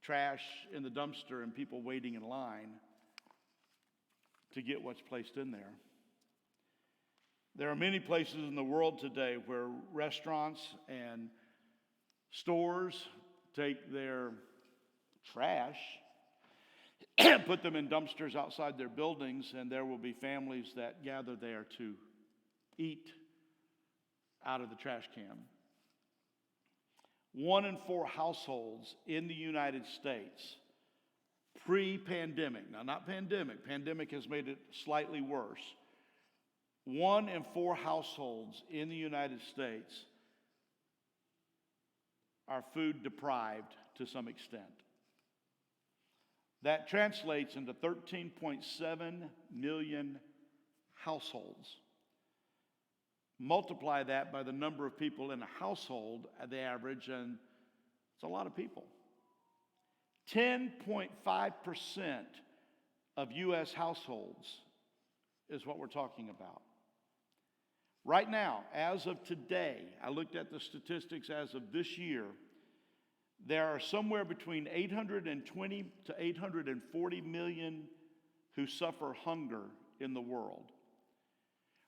trash in the dumpster and people waiting in line to get what's placed in there. There are many places in the world today where restaurants and stores take their trash, put them in dumpsters outside their buildings, and there will be families that gather there to eat out of the trash can. 1 in 4 households in the United States, pre-pandemic, now not pandemic has made it slightly worse. 1 in 4 households in the United States are food deprived to some extent. That translates into 13.7 million households. Multiply that by the number of people in a household at the average, and it's a lot of people. 10.5% of U.S. households is what we're talking about. Right now, as of today, I looked at the statistics as of this year, there are somewhere between 820 to 840 million who suffer hunger in the world.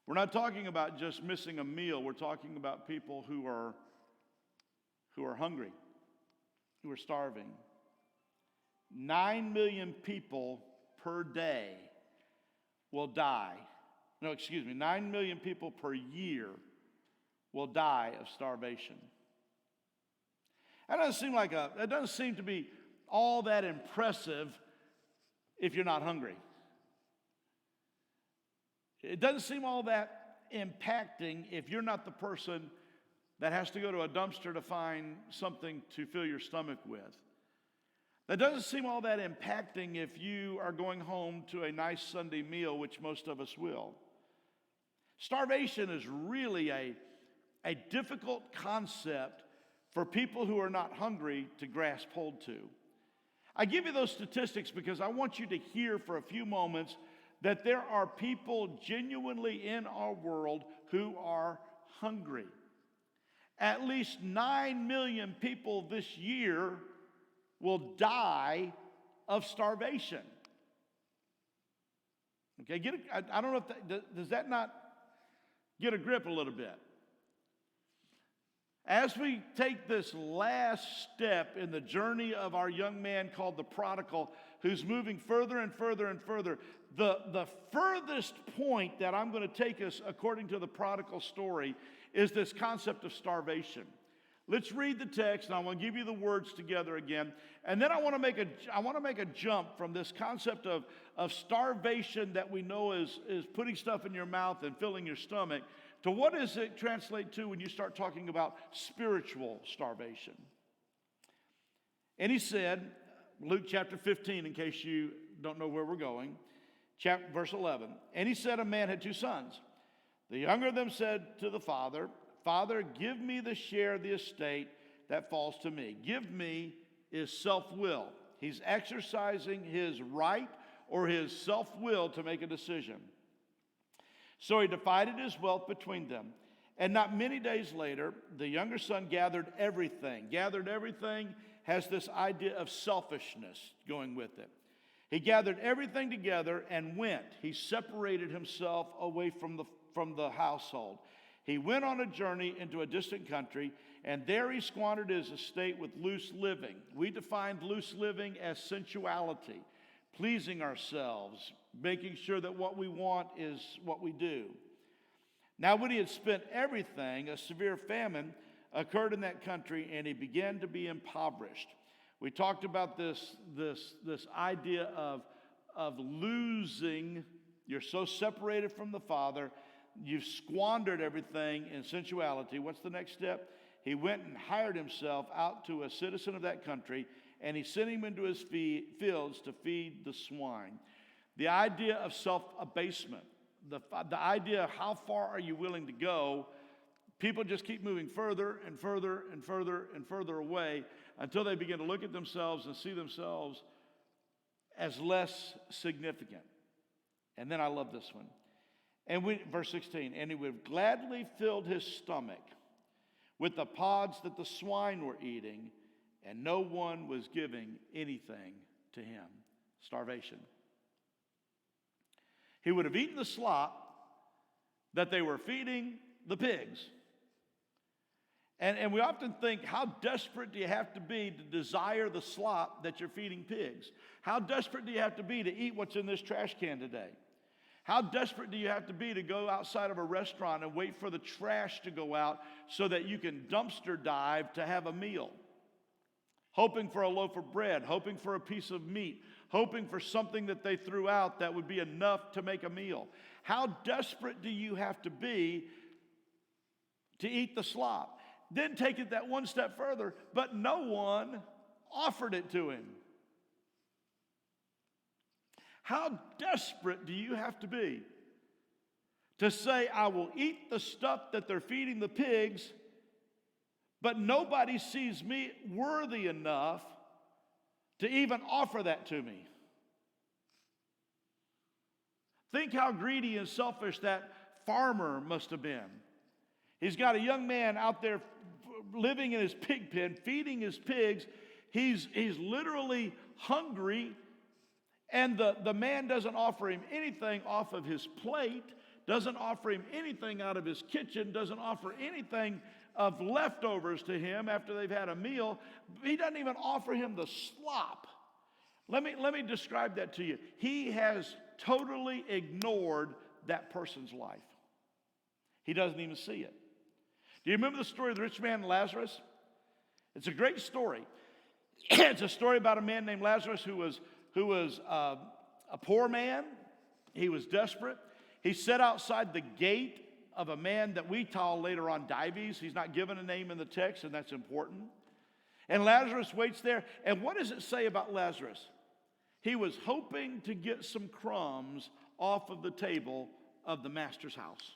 We're not talking about just missing a meal. We're talking about people who are hungry, who are starving. 9 million people per day will die. 9 million people per year will die of starvation. That doesn't seem to be all that impressive if you're not hungry. It doesn't seem all that impacting if you're not the person that has to go to a dumpster to find something to fill your stomach with. That doesn't seem all that impacting if you are going home to a nice Sunday meal, which most of us will. Starvation is really a difficult concept for people who are not hungry to grasp hold to. I give you those statistics because I want you to hear for a few moments that there are people genuinely in our world who are hungry. At least 9 million people this year will die of starvation. Okay, I don't know if does that not get a grip a little bit? As we take this last step in the journey of our young man called the Prodigal, who's moving further and further and further, the furthest point that I'm going to take us according to the Prodigal story is this concept of starvation. Let's read the text, and I want to give you the words together again. And then I want to make a jump from this concept of starvation that we know is putting stuff in your mouth and filling your stomach, to what does it translate to when you start talking about spiritual starvation? And he said, Luke chapter 15, in case you don't know where we're going, verse 11. And he said, a man had 2 sons. The younger of them said to the father, Father, give me the share of the estate that falls to me. Give me is self-will. He's exercising his right or his self-will to make a decision. So he divided his wealth between them. And not many days later, the younger son gathered everything. Gathered everything has this idea of selfishness going with it. He gathered everything together and went. He separated himself away from the household. He went on a journey into a distant country, and there he squandered his estate with loose living. We defined loose living as sensuality, pleasing ourselves, making sure that what we want is what we do. Now when he had spent everything, a severe famine occurred in that country, and he began to be impoverished. We talked about this idea of losing. You're so separated from the Father, you've squandered everything in sensuality. What's the next step? He went and hired himself out to a citizen of that country, and he sent him into his fields to feed the swine. The idea of self-abasement, the idea of how far are you willing to go, people just keep moving further and further and further and further away until they begin to look at themselves and see themselves as less significant. And then I love this one. And verse 16, and he would have gladly filled his stomach with the pods that the swine were eating, and no one was giving anything to him. Starvation. He would have eaten the slop that they were feeding the pigs. And we often think, how desperate do you have to be to desire the slop that you're feeding pigs? How desperate do you have to be to eat what's in this trash can today? How desperate do you have to be to go outside of a restaurant and wait for the trash to go out so that you can dumpster dive to have a meal? Hoping for a loaf of bread, hoping for a piece of meat, hoping for something that they threw out that would be enough to make a meal. How desperate do you have to be to eat the slop? Then take it that one step further, but no one offered it to him. How desperate do you have to be to say, I will eat the stuff that they're feeding the pigs, but nobody sees me worthy enough to even offer that to me? Think how greedy and selfish that farmer must have been. He's got a young man out there living in his pig pen, feeding his pigs. He's literally hungry, and the man doesn't offer him anything off of his plate, doesn't offer him anything out of his kitchen, doesn't offer anything of leftovers to him after they've had a meal. He doesn't even offer him the slop. Let me describe that to you. He has totally ignored that person's life. He doesn't even see it. Do you remember the story of the rich man and Lazarus? It's a great story. It's a story about a man named Lazarus who was a poor man. He was desperate. He sat outside the gate of a man that we call later on Dives. He's not given a name in the text, and that's important. And Lazarus waits there. And what does it say about Lazarus? He was hoping to get some crumbs off of the table of the master's house.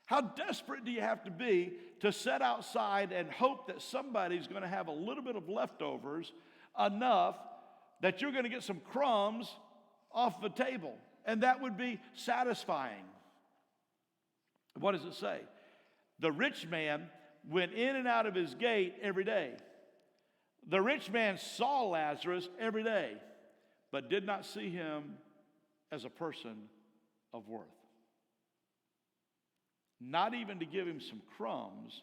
How desperate do you have to be to sit outside and hope that somebody's going to have a little bit of leftovers, enough that you're going to get some crumbs off the table? And that would be satisfying. What does it say? The rich man went in and out of his gate every day. The rich man saw Lazarus every day, but did not see him as a person of worth. Not even to give him some crumbs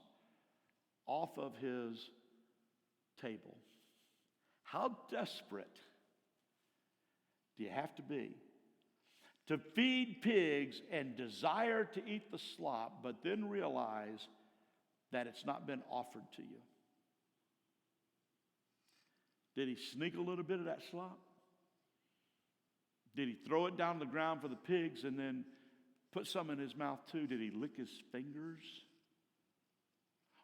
off of his table. How desperate do you have to be to feed pigs and desire to eat the slop, but then realize that it's not been offered to you? Did he sneak a little bit of that slop? Did he throw it down on the ground for the pigs and then put some in his mouth too? Did he lick his fingers?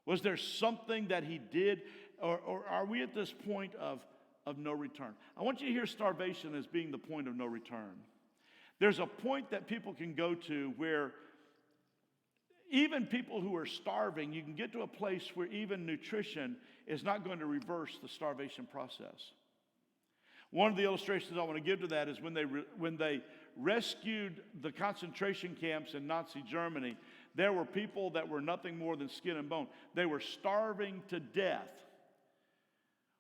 Was there something that he did? Or are we at this point of no return? I want you to hear starvation as being the point of no return. There's a point that people can go to where even people who are starving, you can get to a place where even nutrition is not going to reverse the starvation process. One of the illustrations I want to give to that is when they rescued the concentration camps in Nazi Germany, there were people that were nothing more than skin and bone. They were starving to death.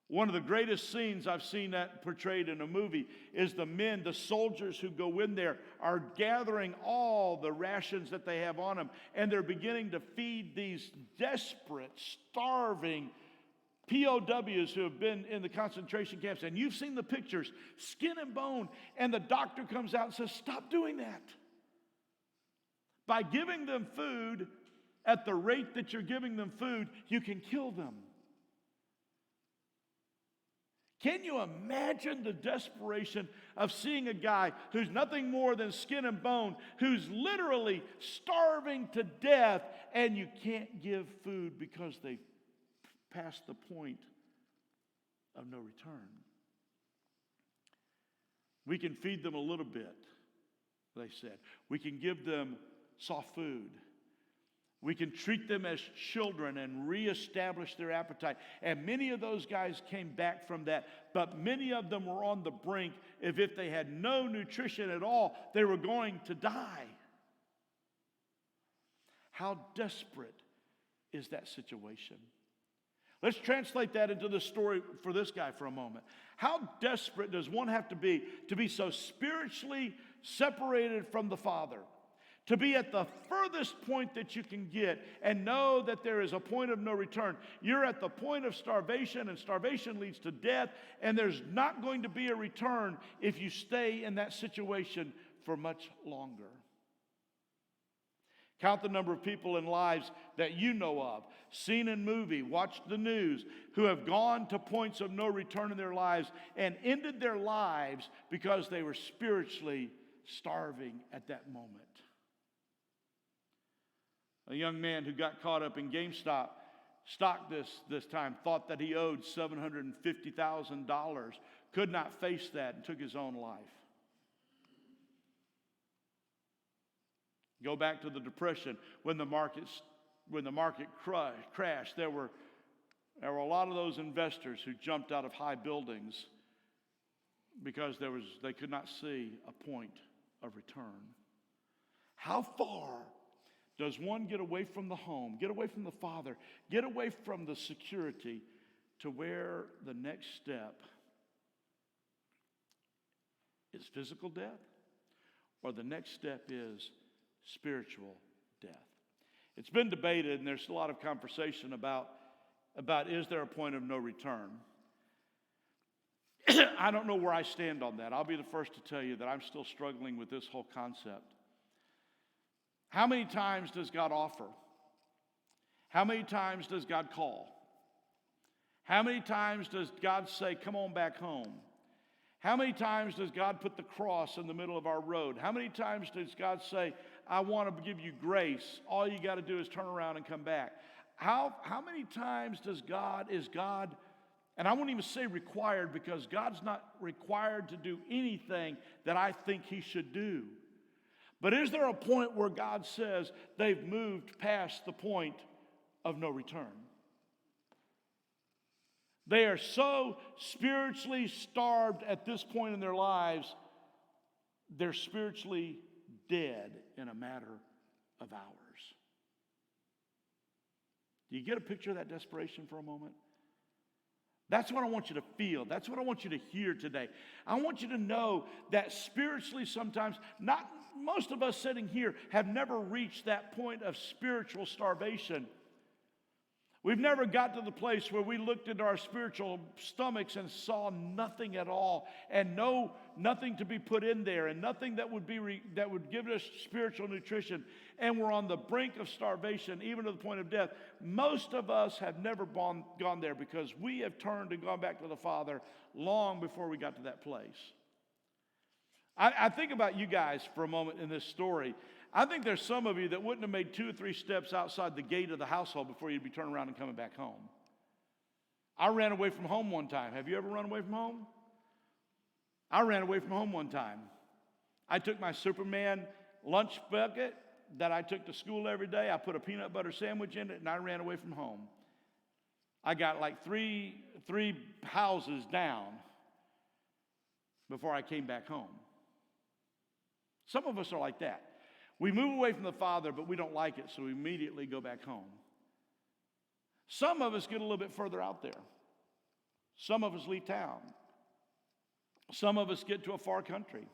One of the greatest scenes I've seen that portrayed in a movie is the soldiers who go in there are gathering all the rations that they have on them, and they're beginning to feed these desperate, starving POWs who have been in the concentration camps. And you've seen the pictures, skin and bone, and the doctor comes out and says, stop doing that. By giving them food at the rate that you're giving them food, you can kill them. Can you imagine the desperation of seeing a guy who's nothing more than skin and bone, who's literally starving to death, and you can't give food because they've passed the point of no return? We can feed them a little bit, they said. We can give them soft food. We can treat them as children and reestablish their appetite. And many of those guys came back from that, but many of them were on the brink. If they had no nutrition at all, they were going to die. How desperate is that situation? Let's translate that into the story for this guy for a moment. How desperate does one have to be so spiritually separated from the Father? To be at the furthest point that you can get and know that there is a point of no return. You're at the point of starvation, and starvation leads to death, and there's not going to be a return if you stay in that situation for much longer. Count the number of people in lives that you know of, seen in movie, watched the news, who have gone to points of no return in their lives and ended their lives because they were spiritually starving at that moment. A young man who got caught up in GameStop stock this time thought that he owed $750,000, could not face that, and took his own life. Go back to the Depression when the market crashed. There were a lot of those investors who jumped out of high buildings because they could not see a point of return. How far does one get away from the home, get away from the Father, get away from the security to where the next step is physical death, or the next step is spiritual death? It's been debated, and there's a lot of conversation about is there a point of no return? I don't know where I stand on that. I'll be the first to tell you that I'm still struggling with this whole concept. How many times does God offer? How many times does God call? How many times does God say, come on back home? How many times does God put the cross in the middle of our road? How many times does God say, I want to give you grace. All you got to do is turn around and come back? How many times is God, and I won't even say required, because God's not required to do anything that I think he should do. But is there a point where God says they've moved past the point of no return? They are so spiritually starved at this point in their lives, they're spiritually dead in a matter of hours. Do you get a picture of that desperation for a moment? That's what I want you to feel. That's what I want you to hear today. I want you to know that spiritually sometimes, not most of us sitting here have never reached that point of spiritual starvation. We've never got to the place where we looked into our spiritual stomachs and saw nothing at all, and nothing to be put in there, and nothing that would give us spiritual nutrition, and we're on the brink of starvation, even to the point of death. Most of us have never gone there because we have turned and gone back to the Father long before we got to that place. I think about you guys for a moment in this story. I think there's some of you that wouldn't have made 2 or 3 steps outside the gate of the household before you'd be turning around and coming back home. I ran away from home one time. Have you ever run away from home? I ran away from home one time. I took my Superman lunch bucket that I took to school every day. I put a peanut butter sandwich in it, and I ran away from home. I got like three houses down before I came back home. Some of us are like that. We move away from the Father, but we don't like it, so we immediately go back home. Some of us get a little bit further out there. Some of us leave town. Some of us get to a far country.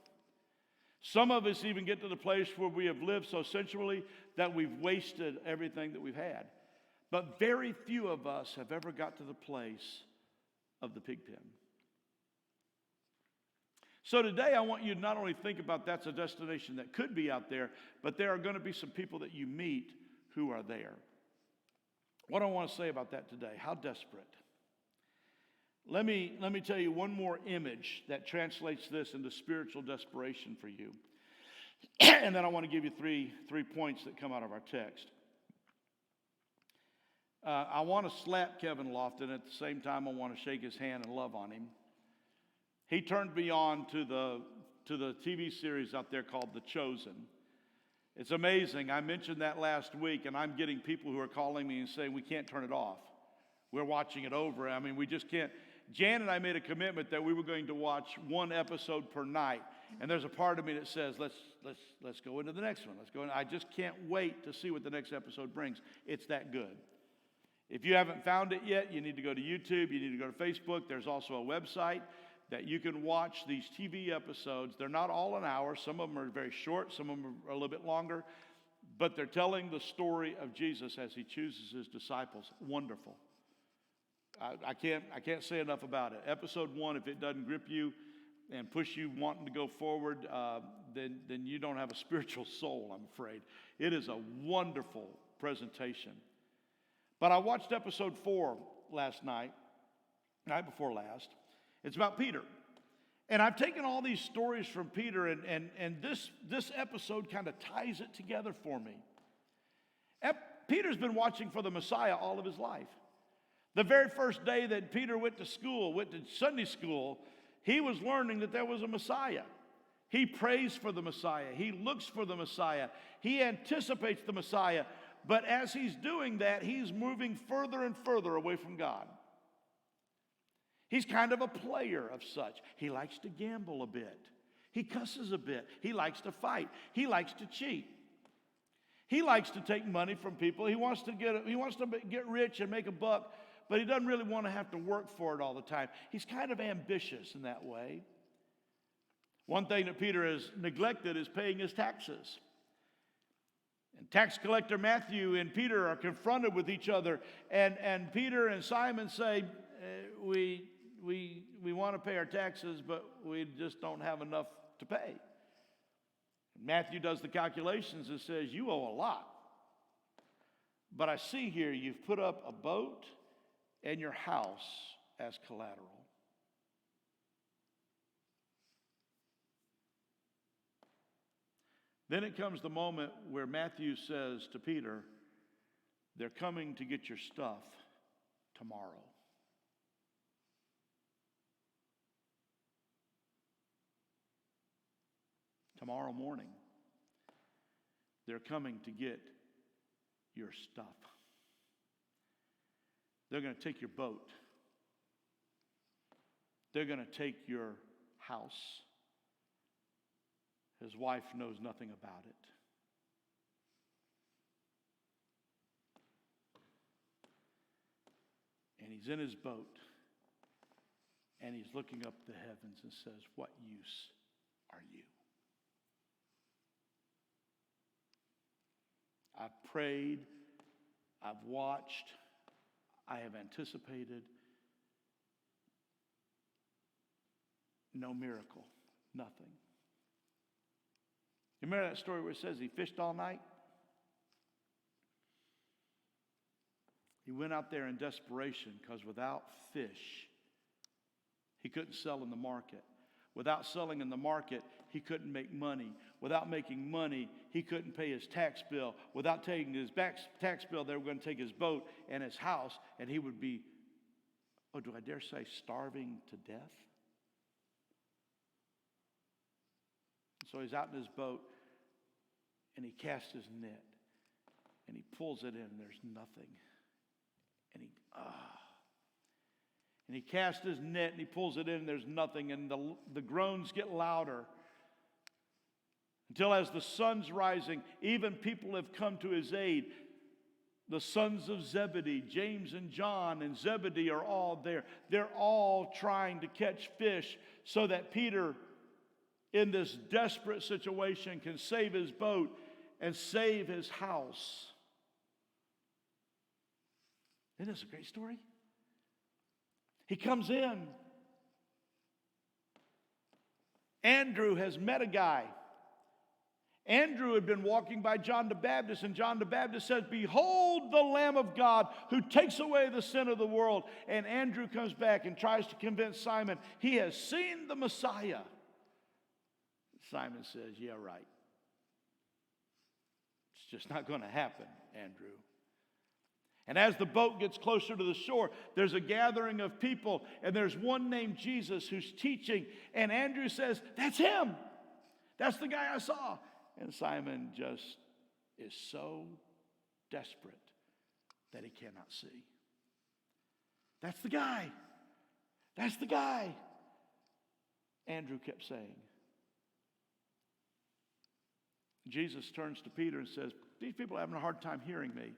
Some of us even get to the place where we have lived so sensually that we've wasted everything that we've had. But very few of us have ever got to the place of the pig pen. So today I want you to not only think about that's a destination that could be out there, but there are going to be some people that you meet who are there. What do I want to say about that today? How desperate. Let me tell you one more image that translates this into spiritual desperation for you. And then I want to give you three points that come out of our text. I want to slap Kevin Lofton. At the same time, I want to shake his hand and love on him. He turned me on to the TV series out there called The Chosen. It's amazing. I mentioned that last week, and I'm getting people who are calling me and saying, we can't turn it off. We're watching it over. I mean, we just can't. Jan and I made a commitment that we were going to watch 1 episode per night. And there's a part of me that says, let's go into the next one. Let's go. I just can't wait to see what the next episode brings. It's that good. If you haven't found it yet, you need to go to YouTube. You need to go to Facebook. There's also a website that you can watch these TV episodes. They're not all an hour. Some of them are very short. Some of them are a little bit longer. But they're telling the story of Jesus as he chooses his disciples. Wonderful. I can't say enough about it. Episode 1, if it doesn't grip you and push you wanting to go forward, then you don't have a spiritual soul, I'm afraid. It is a wonderful presentation. But I watched episode 4 last night before last. It's about Peter. And I've taken all these stories from Peter, and this episode kind of ties it together for me. Peter's been watching for the Messiah all of his life. The very first day that Peter went to Sunday school, he was learning that there was a Messiah. He prays for the Messiah. He looks for the Messiah. He anticipates the Messiah. But as he's doing that, he's moving further and further away from God. He's kind of a player of such. He likes to gamble a bit. He cusses a bit. He likes to fight. He likes to cheat. He likes to take money from people. He wants to get rich and make a buck, but he doesn't really want to have to work for it all the time. He's kind of ambitious in that way. One thing that Peter has neglected is paying his taxes. And tax collector Matthew and Peter are confronted with each other, and Peter and Simon say, we want to pay our taxes, but we just don't have enough to pay. Matthew does the calculations and says, you owe a lot. But I see here you've put up a boat and your house as collateral. Then it comes the moment where Matthew says to Peter, they're coming to get your stuff tomorrow. Tomorrow morning, they're coming to get your stuff. They're going to take your boat. They're going to take your house. His wife knows nothing about it. And he's in his boat, and he's looking up the heavens and says, what use are you? I've prayed, I've watched, I have anticipated. No miracle, nothing. You remember that story where it says he fished all night? He went out there in desperation because without fish, he couldn't sell in the market. Without selling in the market, he couldn't make money. Without making money, he couldn't pay his tax bill. Without taking his tax bill, they were going to take his boat and his house, and he would be, do I dare say, starving to death? So he's out in his boat, and he casts his net, and he pulls it in, and there's nothing. And he casts his net, and he pulls it in, and there's nothing, and the groans get louder. Until as the sun's rising, even people have come to his aid. The sons of Zebedee, James and John and Zebedee are all there. They're all trying to catch fish so that Peter, in this desperate situation, can save his boat and save his house. Isn't this a great story? He comes in. Andrew has met a guy. Andrew had been walking by John the Baptist, and John the Baptist says, behold the Lamb of God who takes away the sin of the world. And Andrew comes back and tries to convince Simon he has seen the Messiah. Simon says, yeah, right. It's just not going to happen, Andrew. And as the boat gets closer to the shore, there's a gathering of people, and there's one named Jesus who's teaching, and Andrew says, that's him. That's the guy I saw. And Simon just is so desperate that he cannot see. That's the guy. That's the guy. Andrew kept saying. Jesus turns to Peter and says, these people are having a hard time hearing me.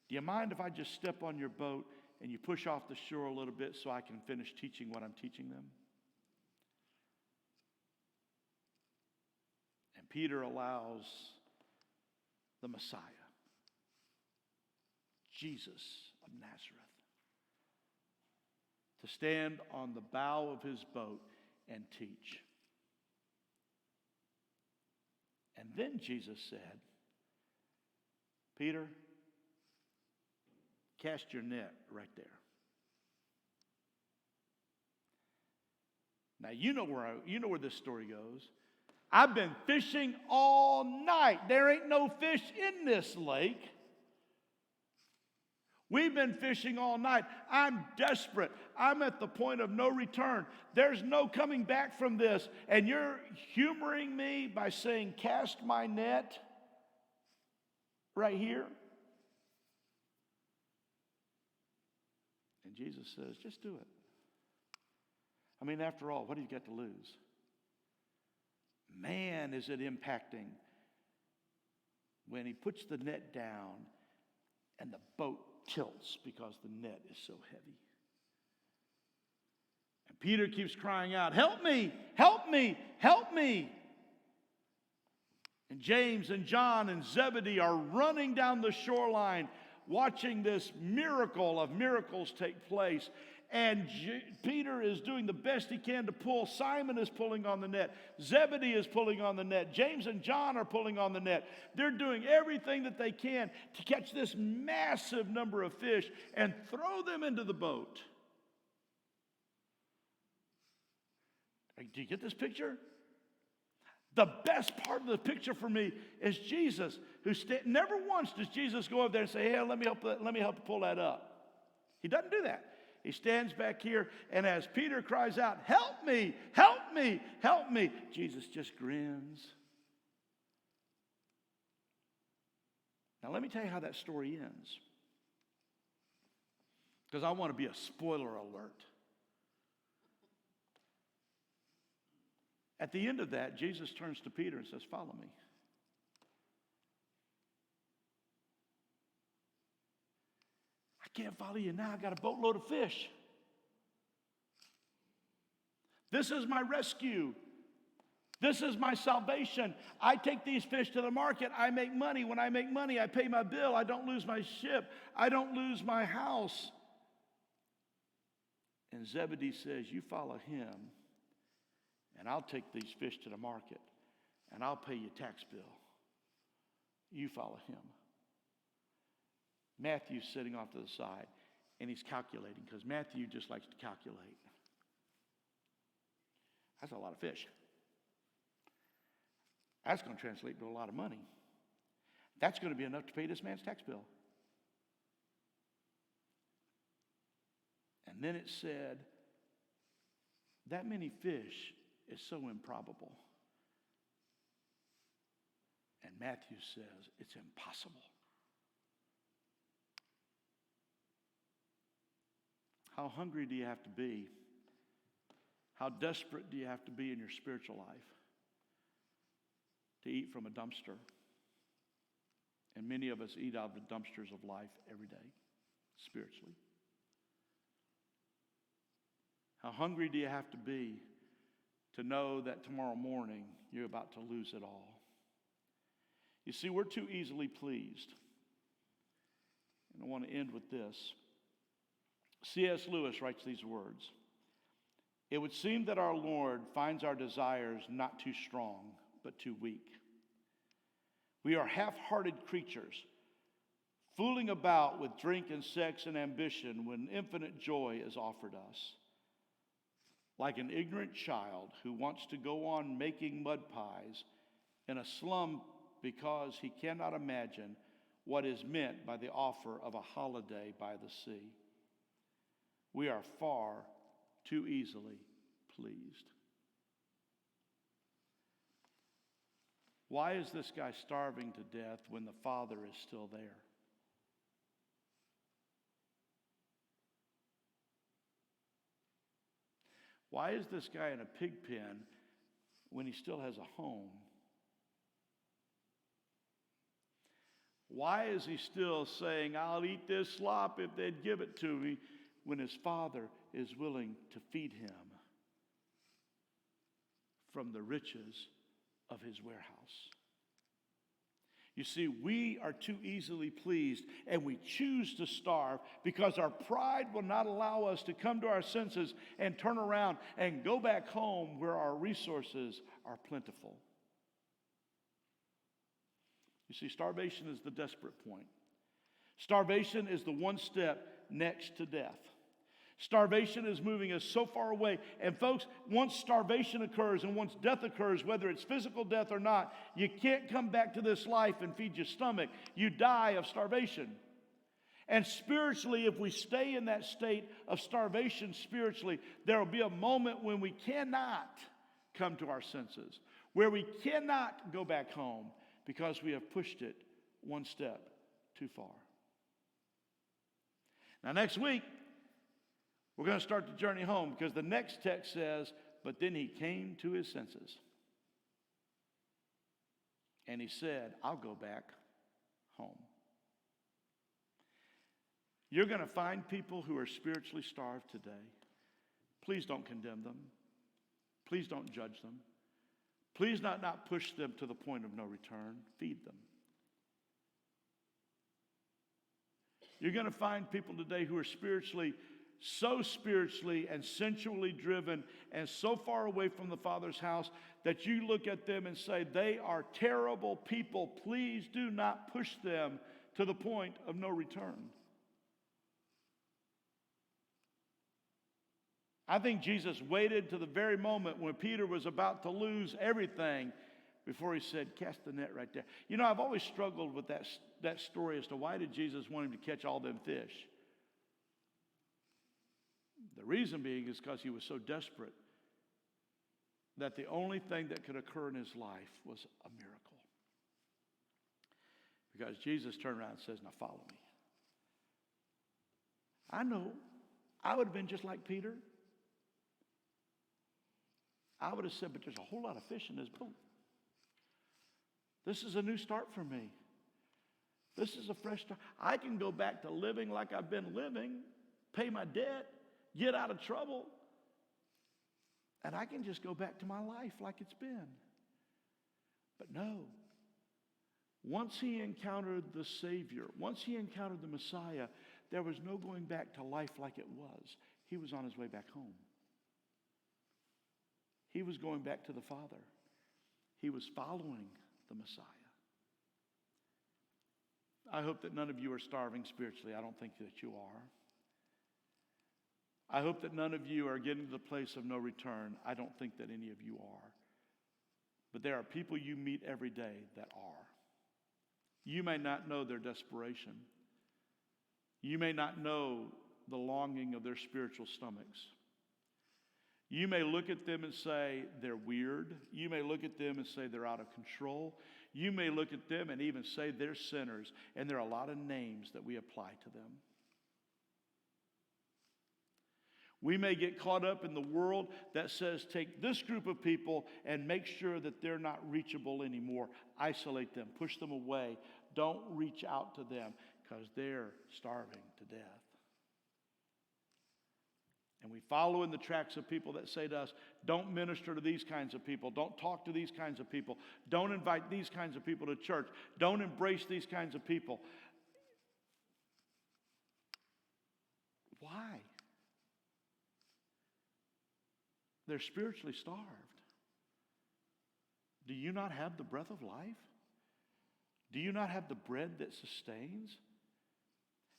Do you mind if I just step on your boat and you push off the shore a little bit so I can finish teaching what I'm teaching them? And Peter allows the Messiah, Jesus of Nazareth, to stand on the bow of his boat and teach. And then Jesus said, Peter, cast your net right there. Now you know where this story goes. I've been fishing all night. There ain't no fish in this lake. We've been fishing all night. I'm desperate. I'm at the point of no return. There's no coming back from this. And you're humoring me by saying, cast my net right here. And Jesus says, just do it. I mean, after all, what have you got to lose? Man, is it impacting when he puts the net down and the boat tilts because the net is so heavy. And Peter keeps crying out, help me, help me, help me. And James and John and Zebedee are running down the shoreline watching this miracle of miracles take place. And Peter is doing the best he can to pull. Simon is pulling on the net. Zebedee is pulling on the net. James and John are pulling on the net. They're doing everything that they can to catch this massive number of fish and throw them into the boat. Do you get this picture? The best part of the picture for me is Jesus, who never once does Jesus go up there and say, hey, let me help you pull that up. He doesn't do that. He stands back here, and as Peter cries out, help me, help me, help me, Jesus just grins. Now let me tell you how that story ends, because I want to be a spoiler alert. At the end of that, Jesus turns to Peter and says, follow me. I can't follow you now. I got a boatload of fish. This is my rescue. This is my salvation. I take these fish to the market. I make money. When I make money, I pay my bill. I don't lose my ship. I don't lose my house. And Zebedee says, you follow him, and I'll take these fish to the market, and I'll pay your tax bill. You follow him. Matthew's sitting off to the side, and he's calculating, because Matthew just likes to calculate. That's a lot of fish. That's going to translate to a lot of money. That's going to be enough to pay this man's tax bill. And then it said, that many fish is so improbable. And Matthew says, it's impossible. How hungry do you have to be? How desperate do you have to be in your spiritual life to eat from a dumpster? And many of us eat out of the dumpsters of life every day, spiritually. How hungry do you have to be to know that tomorrow morning you're about to lose it all? You see, we're too easily pleased. And I want to end with this. C.S. Lewis writes these words. It would seem that our Lord finds our desires not too strong, but too weak. We are half-hearted creatures, fooling about with drink and sex and ambition when infinite joy is offered us. Like an ignorant child who wants to go on making mud pies in a slum because he cannot imagine what is meant by the offer of a holiday by the sea. We are far too easily pleased. Why is this guy starving to death when the Father is still there? Why is this guy in a pig pen when he still has a home? Why is he still saying, I'll eat this slop if they'd give it to me, when his father is willing to feed him from the riches of his warehouse? You see, we are too easily pleased, and we choose to starve because our pride will not allow us to come to our senses and turn around and go back home where our resources are plentiful. You see, starvation is the desperate point. Starvation is the one step next to death. Starvation is moving us so far away. And folks, once starvation occurs and once death occurs, whether it's physical death or not, you can't come back to this life and feed your stomach. You die of starvation. And spiritually, if we stay in that state of starvation spiritually, there will be a moment when we cannot come to our senses, where we cannot go back home because we have pushed it one step too far. Now, next week, we're going to start the journey home, because the next text says, but then he came to his senses. And he said, I'll go back home. You're going to find people who are spiritually starved today. Please don't condemn them. Please don't judge them. Please not push them to the point of no return. Feed them. You're going to find people today who are so spiritually and sensually driven and so far away from the Father's house that you look at them and say, they are terrible people. Please do not push them to the point of no return. I think Jesus waited to the very moment when Peter was about to lose everything before he said, cast the net right there. You know, I've always struggled with that story as to why did Jesus want him to catch all them fish? The reason being is because he was so desperate that the only thing that could occur in his life was a miracle. Because Jesus turned around and says, now follow me. I know I would have been just like Peter. I would have said, but there's a whole lot of fish in this boat. This is a new start for me. This is a fresh start. I can go back to living like I've been living, pay my debt, get out of trouble, and I can just go back to my life like it's been. But no. Once he encountered the Savior, once he encountered the Messiah, there was no going back to life like it was. He was on his way back home. He was going back to the Father. He was following the Messiah. I hope that none of you are starving spiritually. I don't think that you are. I hope that none of you are getting to the place of no return. I don't think that any of you are. But there are people you meet every day that are. You may not know their desperation. You may not know the longing of their spiritual stomachs. You may look at them and say they're weird. You may look at them and say they're out of control. You may look at them and even say they're sinners. And there are a lot of names that we apply to them. We may get caught up in the world that says take this group of people and make sure that they're not reachable anymore. Isolate them. Push them away. Don't reach out to them because they're starving to death. And we follow in the tracks of people that say to us, don't minister to these kinds of people. Don't talk to these kinds of people. Don't invite these kinds of people to church. Don't embrace these kinds of people. Why? They're spiritually starved. Do you not have the breath of life? Do you not have the bread that sustains?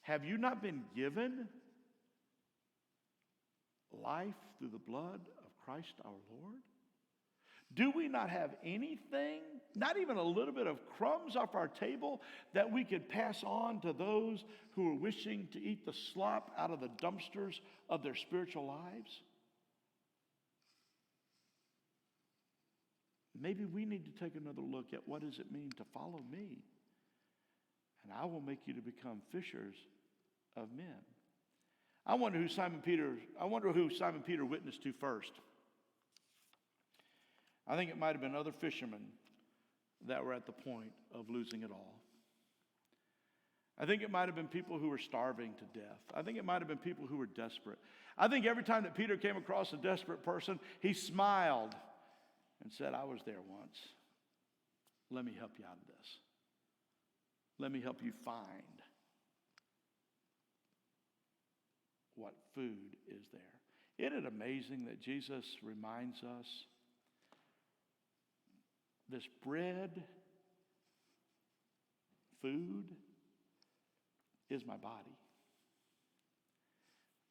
Have you not been given life through the blood of Christ our Lord? Do we not have anything, not even a little bit of crumbs off our table that we could pass on to those who are wishing to eat the slop out of the dumpsters of their spiritual lives? Maybe we need to take another look at what does it mean to follow me? And I will make you to become fishers of men. I wonder who Simon Peter witnessed to first. I think it might have been other fishermen that were at the point of losing it all. I think it might have been people who were starving to death. I think it might have been people who were desperate. I think every time that Peter came across a desperate person, he smiled and said, I was there once. Let me help you out of this. Let me help you find what food is there. Isn't it amazing that Jesus reminds us this bread, food, is my body.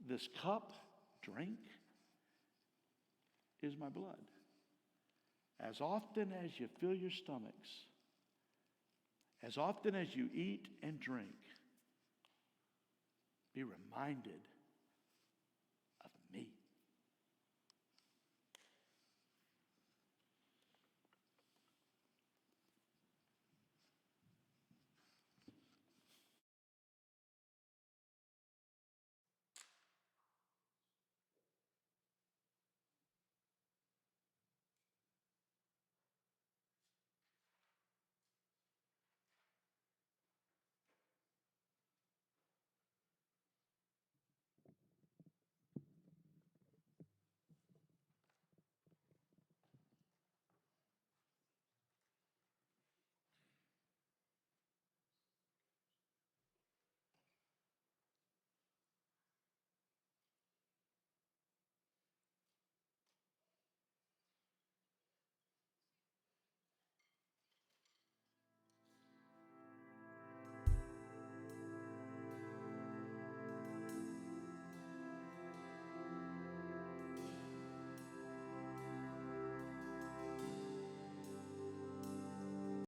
This cup, drink, is my blood. As often as you fill your stomachs, as often as you eat and drink, be reminded